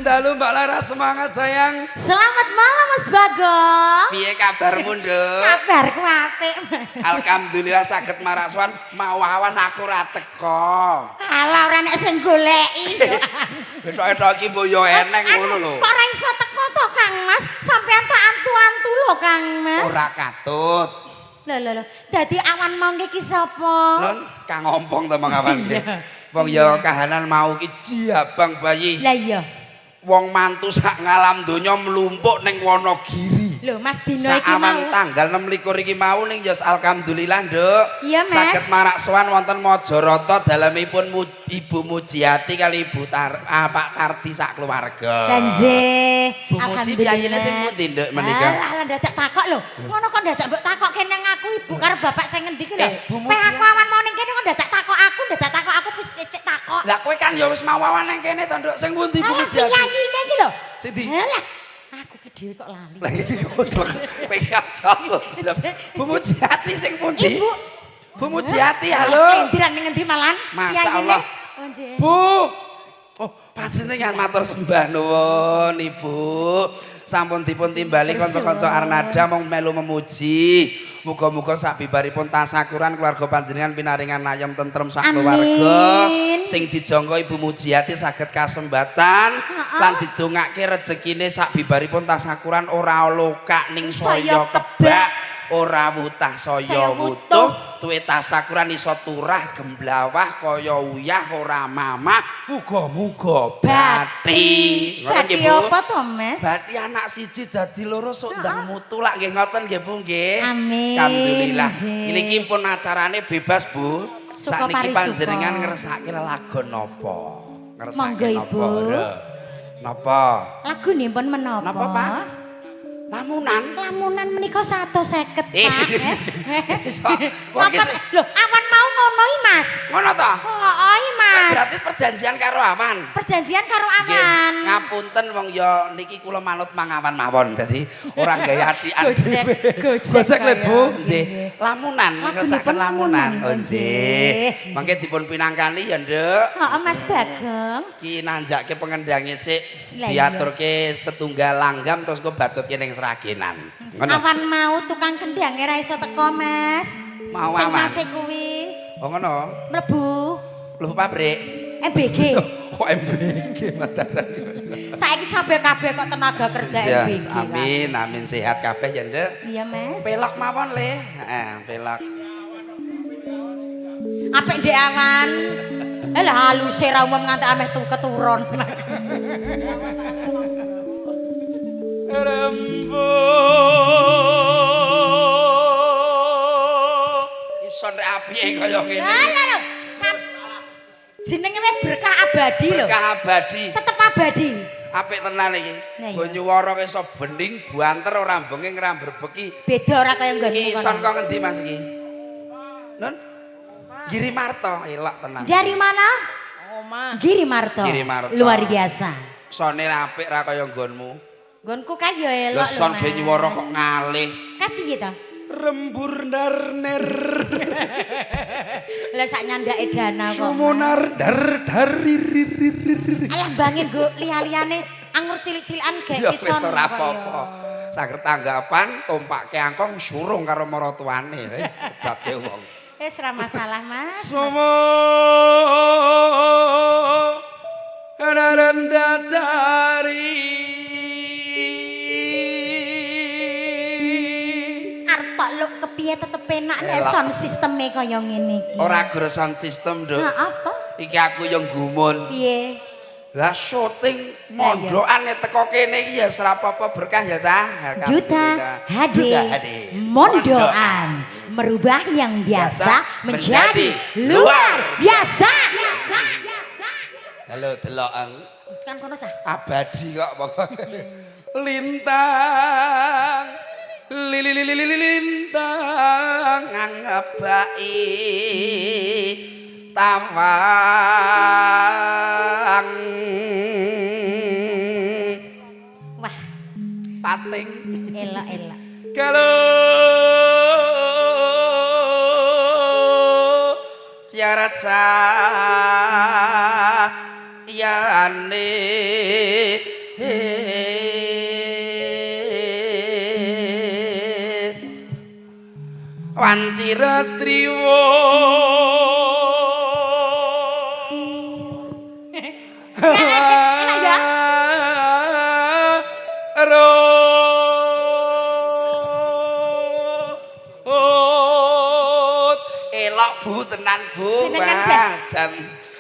Dalu Mbak Lara, semangat sayang. Selamat malam Mas Bagong. Piye kabarmu, Nduk? Kabarku apik. Alhamdulillah saged maraswan mawawan aku ora teko. Ala ora nek sing goleki. Betok-betok iki mbok yo eneng ngono lho. Kok ora iso teko to Kang Mas? Sampeyan tak antu-antu lho Kang Mas. Ora katut. Lho. Dadi awan mau iki sapa? Lon, Kang Ompong to mangawan ki. Wong ya kahanan mau ki jiabang bayi. Lah iya. Wong mantu sak ngalam donya mlumpuk ning Wonogiri. Lho Mas dina iki mau tanggal 26 iki mau ning Yos alhamdulillah, Nduk. Iya, Mas. Saged marak sowan wonten Majarata dalemipun Ibu Mujiati kali Ibu Pak Tarti sak keluarga. Lah nggih. Bu Muji piyayene sing pundi, Nduk, menika? Lah dadak takok lho. Ngono kok dadak mbok takokke nang aku Ibu karo bapak sing ngendi ki lho. Bu Muji. Aku awan mau ning kene kok dadak takok aku wis takok. Lah kowe kan ya wis mau awan nang kene to, Nduk. Sing pundi Bu Mujiati? Piyayine iki lho. Sindi. Lah aku ke dhewe kok lali. Lah iki kok pengen jalo. Bu Mujiati sing pundi? Ibu. Bu Mujiati, halo. Endiran ning ngendi malan? Masya Allah. Oh nggih. Bu. Oh, panjenengan matur sembah nuwun, Ibu. Sampun dipun timbali kanca-kanca Arnada mong melu memuji. Muga-muga sabibaripun tasakuran keluarga panjenengan pinaringan ayem tentrem sak keluarga. Sing dijangka Ibu Mujiati saged kasembatan lan didongake rezekine sabibaripun tasakuran ora lokak ning saya kebak, ora wutah saya wutuh, tuwe tasakuran iso turah gemblawah kaya uyah ora mamah, muga-muga bati. Bati apa to, Mas? Bati anak siji dadi loro sok ndang mutu lak nggih ngoten nggih Bu nggih. Amin. Alhamdulillah. Niki pun acarane bebas Bu. Sakniki panjenengan ngersake lelagon napa? Ngersake napa? Napa? Lagunipun menapa? Napa, Pak? Lamunan menika 150, Pak. Wah, lho, awan mau ngono iki, Mas. Ngono to? Hooh, Mas. Berarti perjanjian karo awan. Perjanjian karo awan. Ngapunten wong ya niki kula manut mangawan mawon. Dadi ora gaya adikan dhewe. Gojek le Bu. Nggih. Lamunan, ngesaken lamunan. Oh nggih. Mangke dipun pinangkani ya, Nduk. Heeh, Mas Bagong. Ki nanjake pengendange sik diaturke setunggal langgam terus kok bacotke ning seragenan. Awan mau tukang kendhange ra iso teko, Mas. Mau sing awan. Mas kuwi. Oh ngono. Mlebu Pabrik. MBG. Kok MBG Mataran. Saiki kabeh-kabeh kok tenaga kerja MBG. Amin sehat kabeh ya, Nduk. Iya, Mas. Pelok mawon le. Heeh, pelok. Apik ndek awan. Lah haluse ra umum nganti ameh keturun. Rembo. Iso nek apike kaya ngene. Lho. Jenenge wis berkah abadi lho. Berkah abadi. Tetep abadi. Apik tenan iki. Nggo nyuwara iso bening buanter ora benging ora berbeki. Beda ora kaya nggonmu Iki son kok ngendi Mas iki? Nun? Giri Marto, elok tenan. Dari mana? Omah. Giri Marto. Giri Marto. Luar biasa. Sone apik ra kaya nggonmu. Nggonku kae ya elok Lah son ge nyuwara kok ngalih. Kae piye to? Rembur nar-ner. Lah sak nyandake dana kok. Sumunar dar-dar-rir-rir. Alah bange nggo liya-liyane anggur cilik-cilikan gek Ya ison. wis ora apa-apa. Saged tanggapan tumpake angkong surung karo maratuwane. Hebate wong. Wis ora masalah, Mas. Somo ananda dari Arep lho kepiye tetep penak nek sound sisteme kaya ngene iki. ora gur sound system, Nduk. Nah, apa? Iki aku yang gumun. Piye? Lah syuting mondokan teko kene iki ya ora apa-apa berkah ya, Cah. Juta Hadi Mondokan. merubah yang biasa menjadi luar biasa. Halo delok Kan kono cah. abadi kok pokoknya. Lintang lintang ngabai tawang Wah, pating elok. kalau syarat sayane wancira triwo Enak ya? elok bu tenan bu Jenengan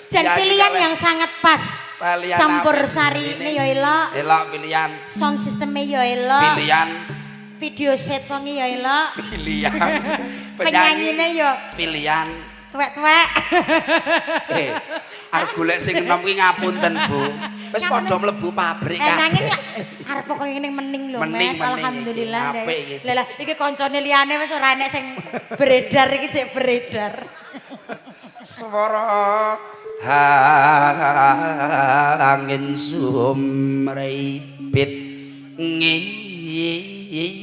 jan pilihan yang sangat pas. Pilihan Campur apa? sari ini ya elok. Elok pilihan Sound sistemnya ya elok. pilihan Video set wonge ya elok. pilihan Penyanyine ya pilihan tuwek-tuwek. arep golek sing enom kuwi ngapunten Bu wis padha mlebu pabrik Nanging arep pokoke ning mening lho Mening, Mas. mening Alhamdulillah. iki, apik iki. Lah iki kancane liyane wis ora enek sing beredar iki cek beredar. swara angin sumripit ngidit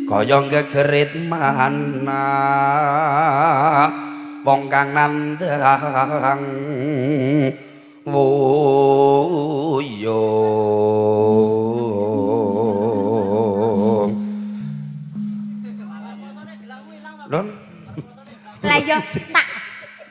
kaya gegerit mana wong kang nandang wuyung Don Lah yo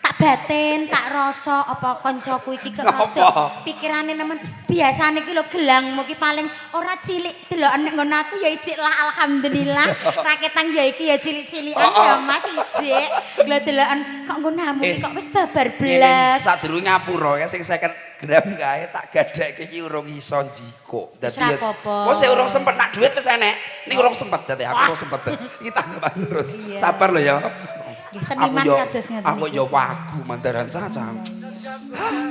tak batin, tak rasa apa kancaku iki kok Ngapa? rada pikirane nemen biasane iki lho gelangmu ki paling ora cilik deloken nek ngono aku ya ijik lah alhamdulillah raketang ya iki ya cilik-cilikan ya Mas ijik lho deloken kok nggonamu iki kok wis babar blas sadurunge ngapura ya sing 50 gram kae tak gadhekke iki urung iso jiko. Dadi ya kok sik urung sempet nak duit wis enek. Ning urung sempet dadi aku urung sempet. Iki tanggapan terus. Sabar lho ya. seniman kados ngoten. Aku ya wagu mandaran saja.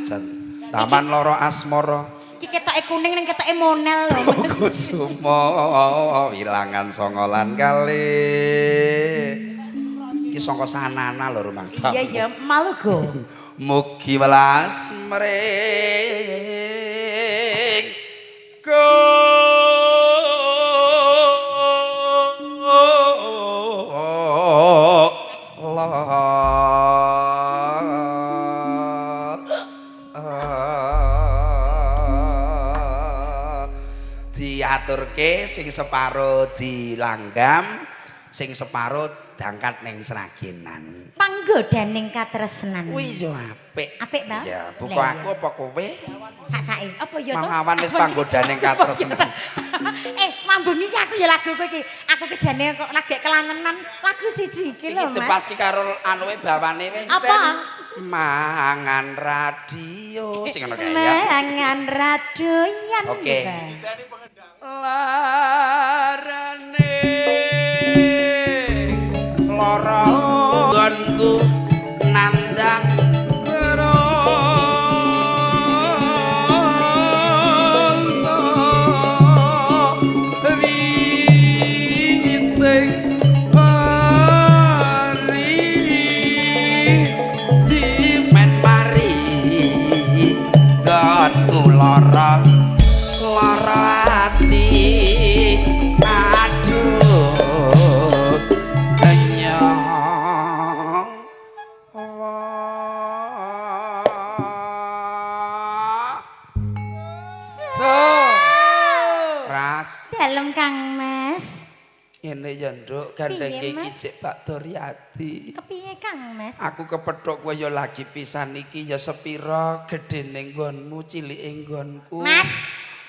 Jan taman loro asmara. Iki ketoke kuning ning ketoke monel lho. Kusuma wilangan songolan kali. Iki sangka sanana lho rumangsa. Iya ya malu go. Mugi welas mring diaturke sing separo dilanggam sing separo dangkat ning sragenan. Panggodaning katresnan. Wih yo apik. Apik ta? Ya, buku aku apa kowe? Sasake. Apa ya to? Mangawan wis panggodaning katresnan. Mambung iki aku ya lagu kowe iki. Aku kejane kok lagi kelangenan lagu siji iki lho, Iki Mas. tepaski karo anuwe bawane weh. Apa? Mangan radio sing ngono kae ya. Mangan radoyan. Oke. Mbak. Larane lara nggonku nandang lara ati aduh kenyang so ras Dalem Kang Mas. ngene ya nduk gandenge Piye, iki Mas? cek Pak Doryati Kepiye Kang Mas? aku kepethuk kowe ya lagi pisan iki ya sepira gedene nggonmu cilike nggonku Mas.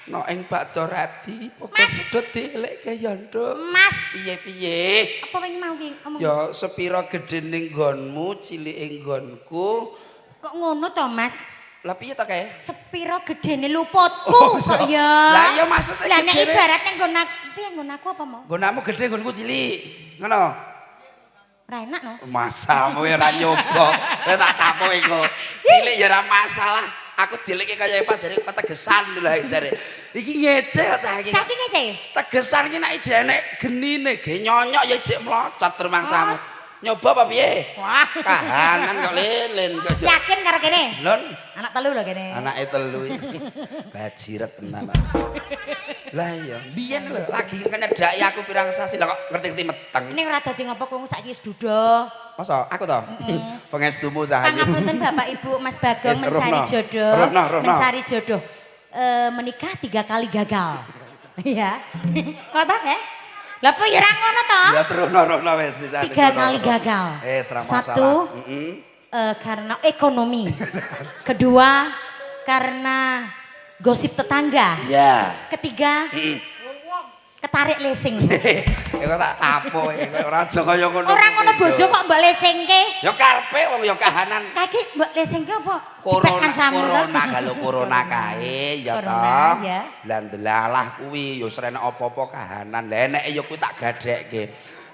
no ing Pak Doryati pokoke kudu dielekke ya nduk Mas. piye-piye Apa wingi mau ki ngomong? ya sepira gedene nggonmu cilike nggonku Kok ngono to Mas? lah piye to kae Sepiro gedene luputku kok ya. lah iya maksudnya Lah nek gedene- ibaratnya nggon piye nggon aku apa mau? Nggonmu gedhe nggonku cilik. Ngono. Ora enak no. Masamu ya ora nyoba. Kowe tak takoki kok. Cilik ya ora masalah. Aku dileke kaya apa jare petegesan lho jare. Iki ngece cah iki. Cah iki ngece. Tegesan iki nek ijek nek genine ge nyonyok ya ijek mlocot rumangsamu. Nyoba apa piye? Wah, Kahanan kok lelen kok. yakin karo kene? Lon, Anak telu lho kene. anake telu iki. Bajiret tenan. Lah iya, biyen lho lagi nyedaki aku pirang sasi lah kok ngerti-ngerti meteng. Ning ora dadi ngopo kowe saiki wis duda. Masa aku to? Pengestumu sahayu. Pangapunten Bapak Ibu Mas Bagong Yes, mencari rohno. jodoh. Rohno. Mencari jodoh. Menikah 3 kali gagal. Iya. Ngoten ya? Lah apa ya ora ngono to? Ya rono wis. 3 kali gagal. Ora masalah. Satu, karena ekonomi. Kedua, karena gosip tetangga. Ya. Ketiga, ketarik lesing. Iku tak tapo iki ora aja kaya ngono. Ora ngono bojo kok mbok lesingke. Ya karepe wong ya kahanan. Kaki mbok lesingke apa? Dipek kancamu to? Corona kalau corona kae ya Corona, toh. ya. Lah ndelalah kuwi ya srene apa-apa kahanan. Lah eneke ya kuwi tak gadhekke.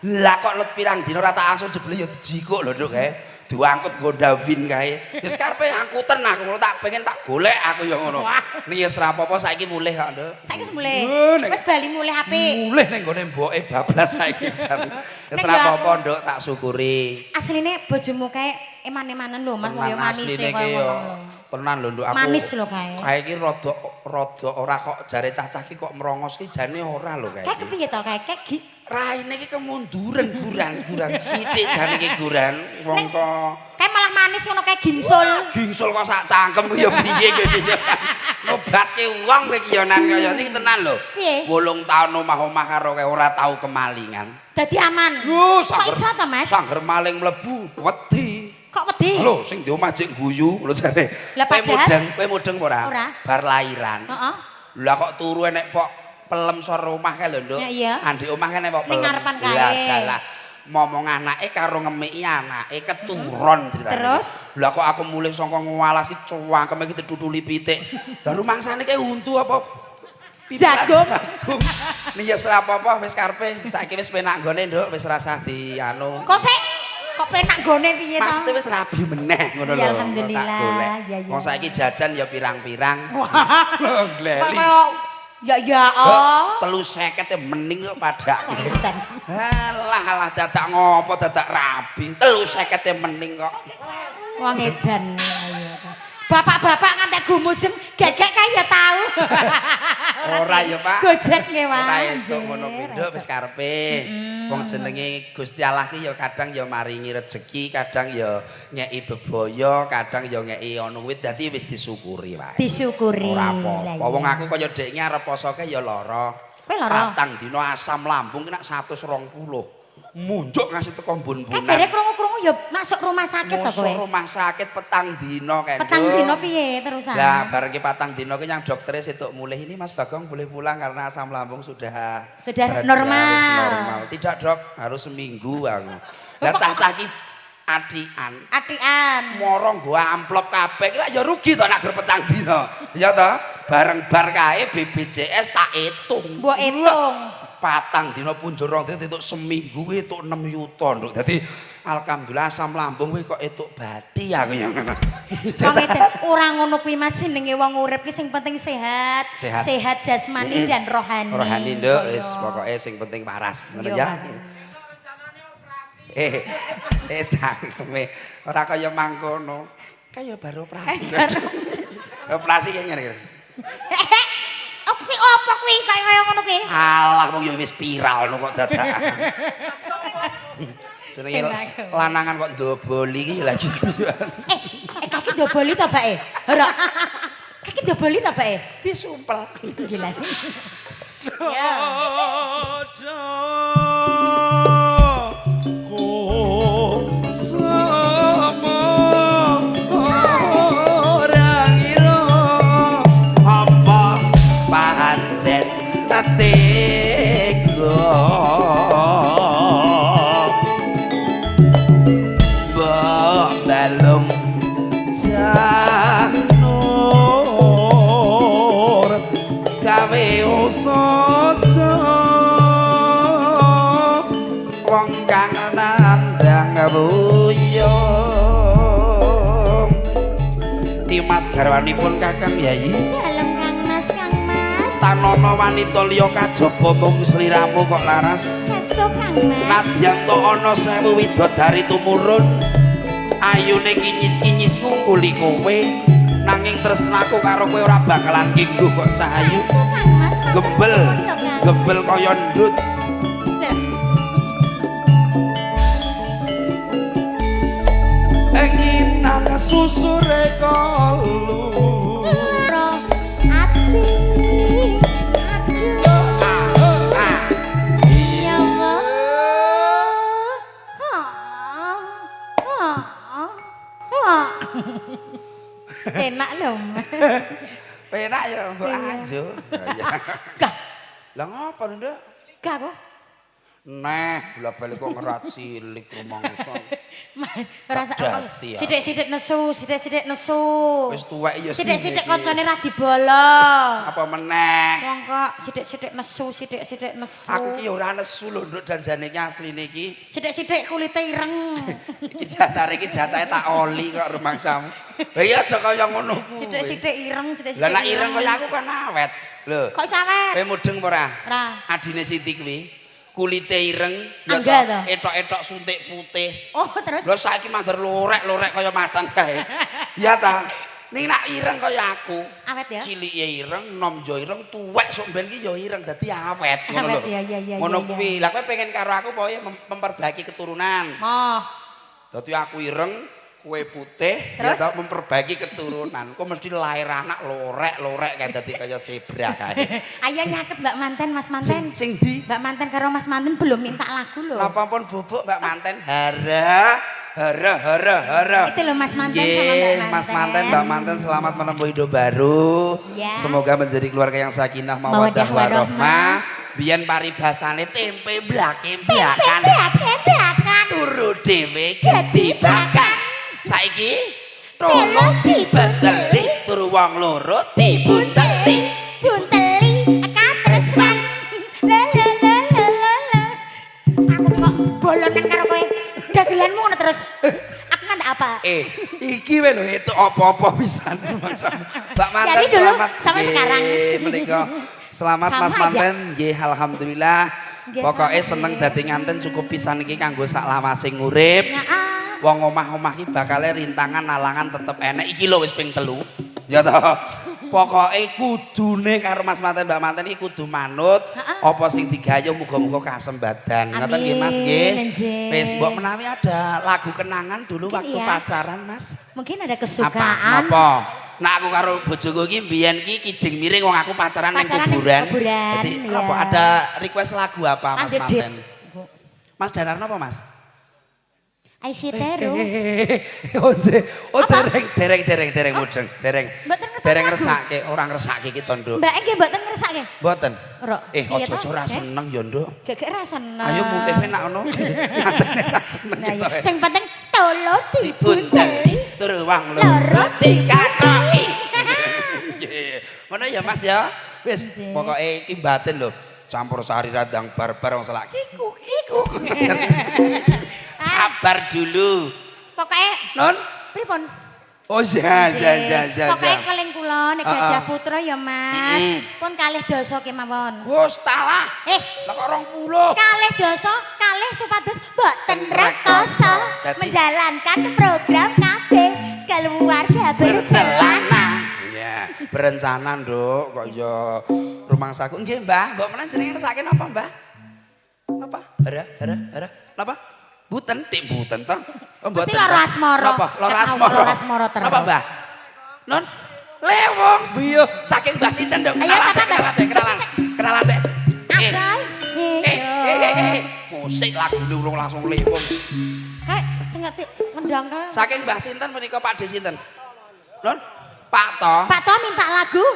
Lah kok let pirang dina ora tak angsur jebule ya dijikuk lho nduk kae. Diangkut nggo Davin kae. Wis karepe angkutan aku ngono tak pengen tak golek aku ya ngono. Ning ya ora apa-apa saiki mulih kok nduk. Saiki wis mulih. Wis bali mulih apik. Mulih ning gone mboke bablas saiki. Wis ora apa-apa nduk tak syukuri. Asline bojomu kae eman-emanen lho Mas koyo manis Asline koyo ki yo ngono. tenan lho nduk aku. Manis lho kae. Kae iki rada ora kok jare cacah ki kok merongos ki jane ora lho kae. Kae kepiye to kae? Kae Raine iki kemunduran guran sithik jane iki guran wong kok kae malah manis ngono kae gingsul. gingsul kok sak cangkem ya piye kowe iki. Ngobatke wong kowe iki yo nan kaya niki tenan lho. Piye? 8 taun omah-omah karo kowe ora tau kemalingan. Dadi aman. Kok iso to Mas? Sangger maling mlebu wedi. Kok wedi? Lho, sing di omah jek guyu lho jare. Lah padahal Kowe mudeng ora? Ora. Bar lairan. Heeh. Lah kok turu enek pok pelem sor omah kae lho, Nduk. Ya, iya. Andi omah kene pok Ning pelem. ngarepan kae. Lah dalah momong anake karo ngemiki anake keturon ceritane. Terus? Lah kok aku mulih saka ngalas iki cuwangkem iki ditutuli pitik. Lah rumangsane kae untu apa Jagung. Ning ya ora apa-apa wis karepe saiki wis penak nggone, Nduk, wis rasah di anu. Kok sik kok penak gone piye to? Maksudnya wis rabi meneh ngono lho. Ya, alhamdulillah. Tak golek. Ya, ya. Wong saiki jajan ya pirang-pirang. Lho Kok gleli. koyo ya oh. 350 ya mending kok padake. Pinten. Alah dadak ngopo dadak rabi. 350 ya mending kok. Wong edan ayo to. Bapak-bapak ngantek gumujeng gegek kae ya tau. Ora ya, Pak. Gojek ngewan. Ora entuk ngono pindho wis karepe. Wong jenenge Gusti Allah ki ya kadang ya maringi rejeki, kadang ya nyeki bebaya, kadang ya nyeki ana wit dadi wis disyukuri wae. Disyukuri. Ora apa-apa. Wong aku kaya dekne arep posoke ya lara. Kowe lara? Patang dina asam lambung ki nek 120. Munjuk ngasih teko mbun-mbunan. Kan jare krungu-krungu ya masuk rumah sakit to kowe. Masuk rumah sakit petang dina kan. Petang dino piye terusan? Lah bareng ki patang dina ki yang dokter situk mulih ini Mas Bagong boleh pulang karena asam lambung sudah normal. normal. Tidak, Dok, harus seminggu aku. Lah cah-cah ki adikan. Atikan. Moro nggo amplop kabeh ki lak ya rugi to nek gur petang dina. Ya to? Bareng bar kae BPJS tak hitung. Mbok hitung. Patang dina punjul rong dina entuk seminggu kuwi entuk 6 yuta, Nduk. Dadi alhamdulillah asam lambung kuwi kok entuk bathi aku ya. Wong edan ora ngono kuwi Mas jenenge wong urip ki sing penting sehat. Sehat jasmani dan rohani. Rohani, Nduk, wis pokoke sing penting waras, ngono ya. Cangkeme ora kaya mangkono. Kaya baru operasi. Operasi kaya ngene. Apa kuwi kaya ngono kuwi? Alah wong ya wis viral kok dadak. Jenenge lanangan kok ndoboli iki lagi. Kaki doboli to, Pak? Ora. Kaki doboli to, Pak? Disumpel. Gila. Ya. Gawe usada Nimas garwanipun Kakang Yayi. Dalem Kang Mas. Tanono wanita liya kajaba mung sliramu kok laras. Kasto Kang Mas. Nadyan to ana 1000 widodari tumurun. Ayune kinyis-kinyis ngungkuli kowe. Nanging tresnaku karo kowe ora bakalan kingguh kok Cahayu. Kasto Kang Mas. Gembel kaya ndut. Engin nang susure kalu. Enak lho. Penak ya mbok ajo. Kak. Lah ngapa Nduk? Kak kok. Neh, bola-bali kok ngerat cilik rumangsa. Rasa Dasi ya. sithik-sithik nesu. Wis tuwek ya Sithik-sithik kancane ra dibolo. Apa meneh? Wong kok sithik-sithik nesu. Aku ki ya ora nesu lho Nduk danjane ki asline ki. Sithik-sithik kulite ireng. Iki jasare iki jatahe tak oli kok rumangsamu. Lah iya aja kaya ngono kuwi. Sithik-sithik ireng. Lah nek ireng kaya aku kan awet. Lho. Kok sawet? Kowe mudeng apa ora? Ora. Adine Siti kuwi kulite ireng ya Angga to? etok-etok suntik putih. Oh, terus Lho saiki mandar lorek-lorek kaya macan kae. Iya ta? Ning nak ireng kaya aku. awet ya? Cilike ireng, nom yo ireng, tuwek sok ben ki yo ireng dadi awet ngono lho. Iya. Ngono kuwi. Lah kowe pengen karo aku apa ya memperbaiki keturunan. Oh. Dadi aku ireng, kowe putih, ya tau memperbaiki keturunan. Kok mesti lahir anak lorek-lorek kayak dadi kaya zebra kae. Ayo nyaket Mbak Manten, Mas Manten. Sing di Mbak Manten karo Mas Manten belum minta lagu loh. Napa pun bubuk Mbak Manten. Hara. Itu loh Mas Manten sama Mbak Nggih, Manten. Mas Manten, Mbak Manten selamat menempuh hidup baru. Ya. Semoga menjadi keluarga yang sakinah mawaddah warahmah. Biyen paribasane tempe blake mbiakan. Turu dhewe ketibakan. Saiki tolong dibeteli turu wong loro dibunteli. Bunteli katresnan. Aku kok bolonan karo kowe. Dagelanmu ngono terus. Aku ngandak apa? Iki wae lho itu apa-apa pisan Mbak Manten. Dari dulu selamat sampai nggih, sekarang. Menika selamat Sama Mas aja. Manten nggih alhamdulillah. Nggih, Pokoknya sama seneng nggih. dadi nganten cukup pisan iki kanggo sak lawase ngurip. Heeh. Wong omah-omah ki bakale rintangan nalangan tetep enek. Iki lho wis ping 3. Ya toh. Pokoke kudune karo Mas Manten Mbak Manten iki kudu manut apa sing digayo muga-muga kasembadan. Ngoten nggih Mas nggih. Amin, nggih. Wis mbok menawi ada lagu kenangan dulu Mungkin waktu iya. pacaran Mas. Mungkin ada Apa? kesukaan. Napa? Nah aku karo bojoku ki mbiyen ki kijing miring wong aku pacaran ning Pacaran ning kuburan. kuburan, Jadi iya. apa ada request lagu apa Mas Ada Manten? Mas Danarno apa Mas? Aisyiteru. Oh dereng mudeng, dereng. Mboten ngertos Dereng lagu. ngersake, ora ngersake ki to, Nduk. Mbak nggih mboten ngersake. Mboten. Ora. Iya Aja toh? ora seneng ya, Nduk. Gek ra seneng. Ayo mutih nak ngono. Nyatane ra seneng Nah, gitu. iya. Sing penting tolo Dibunteli dibunteli. tur wang Loro loro dikatoki. Nggih. Ngono ya Mas ya. Wis Nggih. pokoke iki batin lho. Campur sari radang barbar wong selak kiku. Sabar dulu. Pokoknya Non. pripun? Oh ya. Pokoknya kaleng kula nek gadah putra ya Mas. Mm-mm. Pun kalih dosa kemawon. Gus talah. Lah kok 20. Kalih dosa, kalih supados boten rekoso Dadi- menjalankan program KB keluarga bercelana. Ya, berencana Nduk kok ya rumangsaku. Nggih, Mbah. Mbok menan jenenge ngersake napa, Mbah? Apa? Hara. Napa? Buten, tik buten toh. Oh, Mesti mboten, lara Mbah. asmara. Napa? Lara asmara. Lara asmara terus. Napa, Mbah? Non? Lewong. Biyo, saking Mbah sinten dong. Ayo, sama, Kenalan sik. Asal. Musik lagune urung langsung lewong. Kayak sing ngerti ngendang ka. Saking Mbah sinten menika Pak De sinten? Non? Pak To. Pak To minta lagu.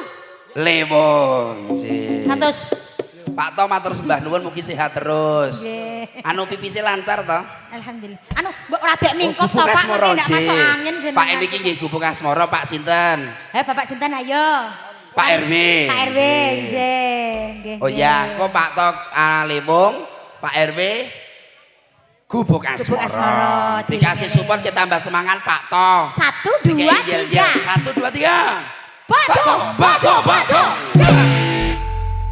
Lewong. Sik. 100. Pak To matur sembah nuwun mugi sehat terus. Nggih. Anu pipise lancar to? Alhamdulillah. Anu, mbok ora dek mingkop to, Gubuk Pak. asmara, Ndak Jik. masuk angin jenengan. Pak niki nggih gubuk asmara Pak sinten? Bapak sinten ayo? Pak RW. Pak RW, nggih. Oh iya, kok Pak To Lewung, Pak RW gubuk Gubuk asmara. asmara. Dikasih support kita tambah semangat Pak To. 1 dua, tiga. 1, 2, 3. Bato.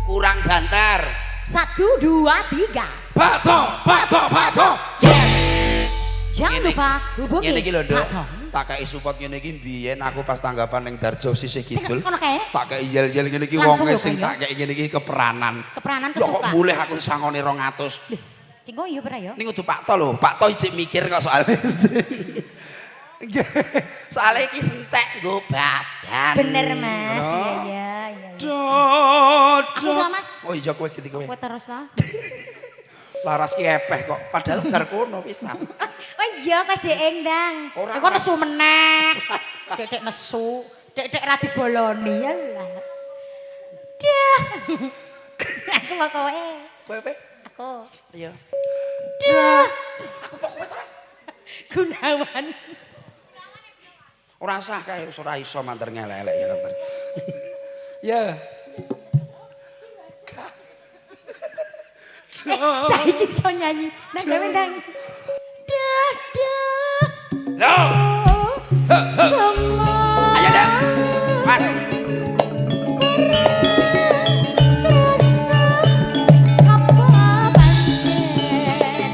Kurang banter. 1, 2, 3. Bato. Jangan lupa hubungi. Ngene iki lho, Nduk. Bato. Tak kei support ngene iki biyen aku pas tanggapan ning Darjo sisih kidul. Kono kae. Tak kei yel-yel ngene iki Langsung wonge lho, sing Kang, tak kei ngene iki keperanan. Keperanan Lho kok kesuka. mulih aku sangone 200. Ki kok yo ora yo. Ini kudu Pak To lho, Pak To ijik mikir kok soalnya. Soalnya iki sentek nggo badan. Bener Mas, iya. Aku sama Mas. Oh iya kowe gitu kowe. Kowe terus lah. Laras ki epeh kok, padahal bar kono pisan. Oh iya kok Dek Endang. Ora, Kok ora. nesu meneh. Dek nesu. Dek ra diboloni ya lah. Dah. Aku mau kowe. Kowe pe? Aku. Iya. Dah. Aku kok kowe terus. Gunawan. Ora sah kae ora iso manter ngelek-elek ya kan. Ya. Saiki iso nyanyi. Nang gawe ndang. Dah. No. Semua. Ayo dah. Mas. Rasa apa pancen.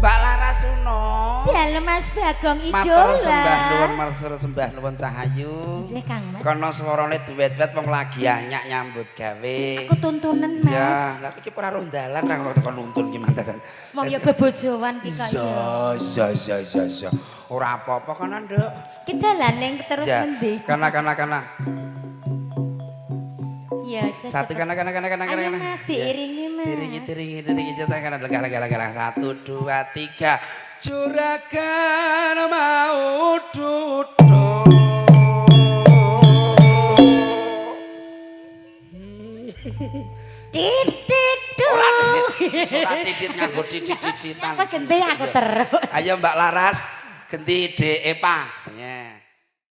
Mbak Laras Uno. Ya Mas Bagong Matur sembah nuwun idola. matur sembah nuwun Cahayu. Nggih Kang Mas. Kono swarane duet-duet wong lagi anyak nyambut gawe. Aku tuntunan Mas. Ya, lha iki ora rondalan ra kok nuntun ki mantenan. Wong ya bebojoan ki kok ya. Iya. Ora apa-apa kono, Nduk. Ki dalane terus Ja. endi? Kana. Iya. Satu kana. Ayo Mas diiringi Mas. Diringi saya kana lega. 1, 2, 3. Juragan mau duduk. Ora didit nganggo didit-diditan. Apa genti aku terus. Ayo Mbak Laras, genti Dek Epa. Ya.